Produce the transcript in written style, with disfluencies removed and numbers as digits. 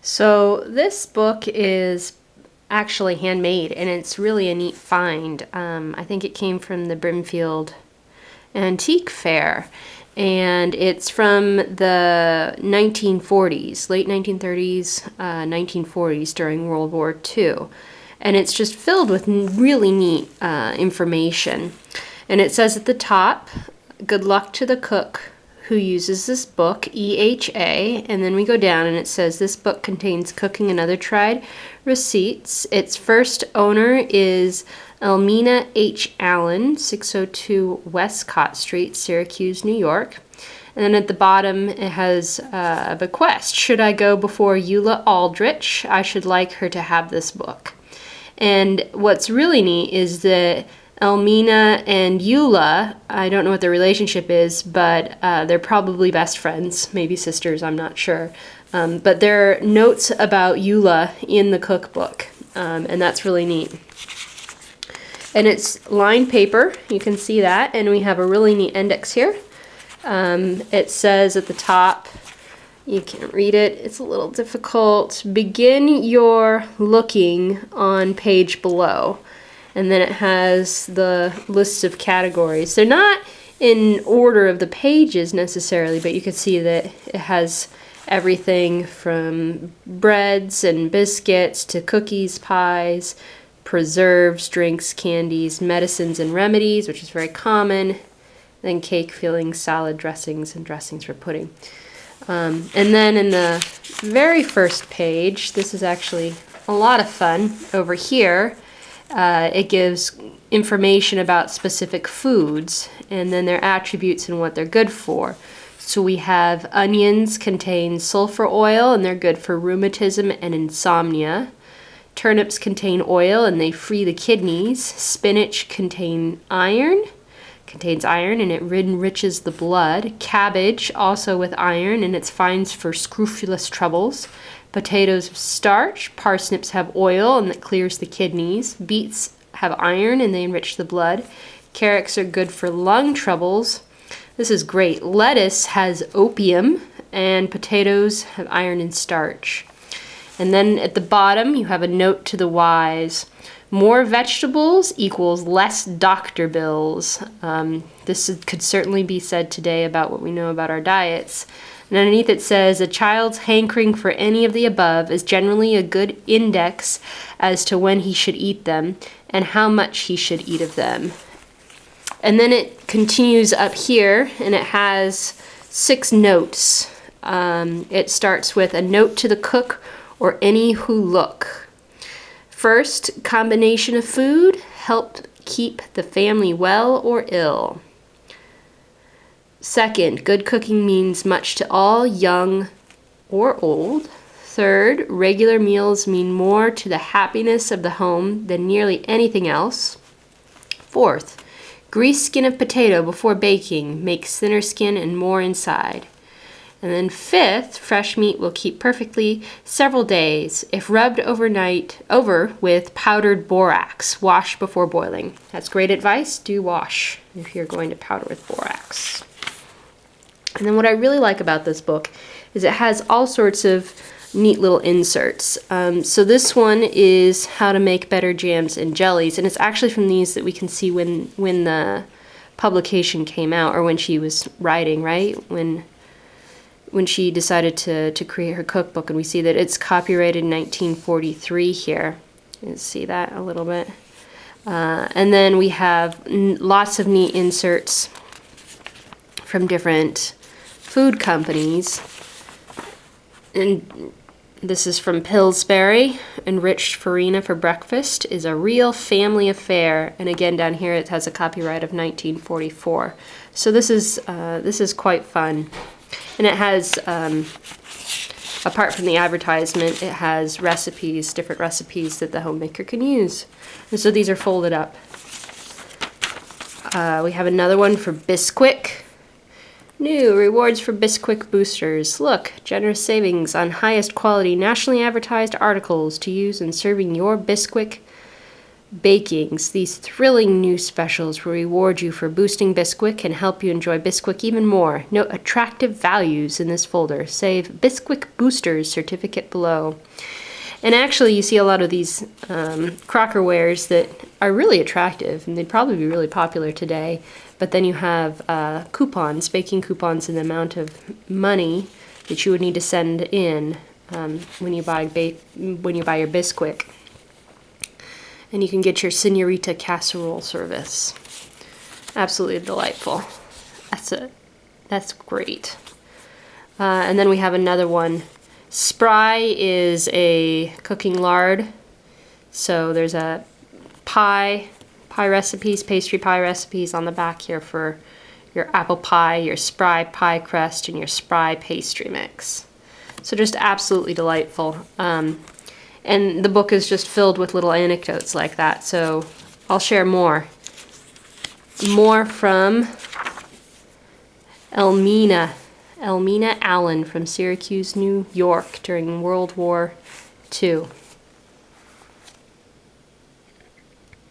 So this book is actually handmade, and it's really a neat find. I think it came from the Brimfield Antique Fair, and it's from the 1940s, late 1930s, 1940s, during World War II. And it's just filled with really neat information. And it says at the top, "Good luck to the cook who uses this book, EHA," and then we go down and it says this book contains cooking and other tried receipts. Its first owner is Elmina H. Allen, 602 Westcott Street, Syracuse, New York. And then at the bottom it has a bequest. "Should I go before Eula Aldrich, I should like her to have this book." And what's really neat is that Elmina and Eula, I don't know what their relationship is, but they're probably best friends, maybe sisters, I'm not sure. But there are notes about Eula in the cookbook, and that's really neat. And it's lined paper, you can see that, and we have a really neat index here. It says at the top, you can't read it, it's a little difficult, "Begin your looking on page below." And then it has the list of categories. They're not in order of the pages necessarily, but you can see that it has everything from breads and biscuits to cookies, pies, preserves, drinks, candies, medicines and remedies, which is very common, then cake fillings, salad dressings, and dressings for pudding. And then in the very first page, this is actually a lot of fun. Over here, it gives information about specific foods and then their attributes and what they're good for. So we have onions contain sulfur oil and they're good for rheumatism and insomnia. Turnips contain oil and they free the kidneys. Spinach contains iron and it enriches the blood. Cabbage also with iron and it's fine for scrofulous troubles. Potatoes have starch, parsnips have oil and that clears the kidneys. Beets have iron and they enrich the blood. Carrots are good for lung troubles. This is great. Lettuce has opium and potatoes have iron and starch. And then at the bottom you have a note to the wise. More vegetables equals less doctor bills. This could certainly be said today about what we know about our diets. And underneath it says, "A child's hankering for any of the above is generally a good index as to when he should eat them and how much he should eat of them." And then it continues up here and it has 6 notes. It starts with a note to the cook or any who look. First, combination of food help keep the family well or ill. Second, good cooking means much to all, young or old. Third, regular meals mean more to the happiness of the home than nearly anything else. Fourth, grease skin of potato before baking makes thinner skin and more inside. And then fifth, fresh meat will keep perfectly several days if rubbed over with powdered borax. Wash before boiling. That's great advice. Do wash if you're going to powder with borax. And then what I really like about this book is it has all sorts of neat little inserts. So this one is how to make better jams and jellies, and it's actually from these that we can see when the publication came out, or when she was writing, right? When she decided to create her cookbook, and we see that it's copyrighted 1943 here. You can see that a little bit. And then we have lots of neat inserts from different food companies. And this is from Pillsbury. Enriched farina for breakfast is a real family affair. And again, down here it has a copyright of 1944. So this is quite fun. And it has, apart from the advertisement, it has recipes, different recipes that the homemaker can use. And so these are folded up. We have another one for Bisquick. New rewards for Bisquick boosters. Look, generous savings on highest quality nationally advertised articles to use in serving your Bisquick bakings. These thrilling new specials will reward you for boosting Bisquick and help you enjoy Bisquick even more. Note attractive values in this folder. Save Bisquick Boosters certificate below. And actually, you see a lot of these crockerwares that are really attractive, and they'd probably be really popular today. But then you have coupons, baking coupons, and the amount of money that you would need to send in when you buy your Bisquick. And you can get your Senorita casserole service. Absolutely delightful. That's great. And then we have another one. Spry is a cooking lard. So there's a pie recipes, pastry pie recipes on the back here for your apple pie, your Spry pie crust, and your Spry pastry mix. So just absolutely delightful. And the book is just filled with little anecdotes like that. So I'll share more. More from Elmina Allen from Syracuse, New York during World War II.